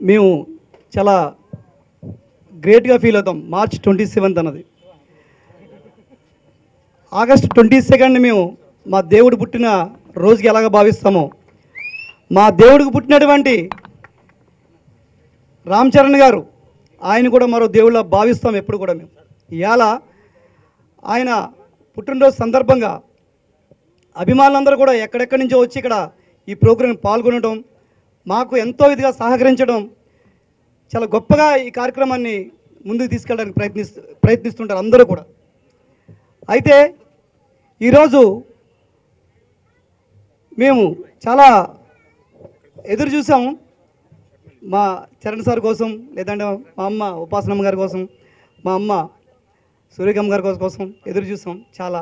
మేము చాలా గ్రేట్గా ఫీల్ అవుతాం. మార్చ్ 27 అన్నది. ఆగస్ట్ 22 మేము మా దేవుడు పుట్టిన రోజుకి ఎలాగ భావిస్తామో, మా దేవుడికి పుట్టినటువంటి రామ్ చరణ్ గారు ఆయన కూడా మరో దేవుళ్ళ భావిస్తాం ఎప్పుడు కూడా. మేము ఇవాళ ఆయన పుట్టినరోజు సందర్భంగా అభిమానులందరూ కూడా ఎక్కడెక్కడి నుంచో వచ్చి ఇక్కడ ఈ ప్రోగ్రాం పాల్గొనడం, మాకు ఎంతో ఇదిగా సహకరించడం, చాలా గొప్పగా ఈ కార్యక్రమాన్ని ముందుకు తీసుకెళ్ళడానికి ప్రయత్నిస్తుంటారు అందరూ కూడా. అయితే ఈరోజు మేము చాలా ఎదురు చూసాం మా చరణ్ సార్ కోసం, లేదంటే మా అమ్మ ఉపాసనమ్మ గారి కోసం, మా అమ్మ సూర్యకమ్మ గారి కోసం ఎదురు చూసాం. చాలా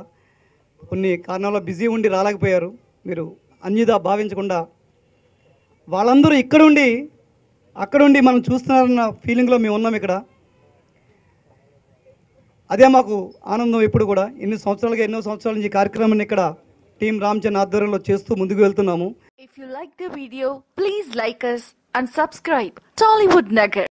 కొన్ని కారణాల్లో బిజీ ఉండి రాలేకపోయారు. మీరు అన్యదా భావించకుండా వాళ్ళందరూ ఇక్కడుండి అక్కడుండి మనం చూస్తున్నారన్న ఫీలింగ్లో మేము ఉన్నాం ఇక్కడ. అదే మాకు ఆనందం. ఎప్పుడు కూడా ఎన్నో సంవత్సరాల నుంచి ఈ కార్యక్రమాన్ని ఇక్కడ టీం రామ్ చరణ్ ఆధ్వర్యంలో చేస్తూ ముందుకు వెళ్తున్నాము. If you like the video, please like us and subscribe Tollywood Nagar.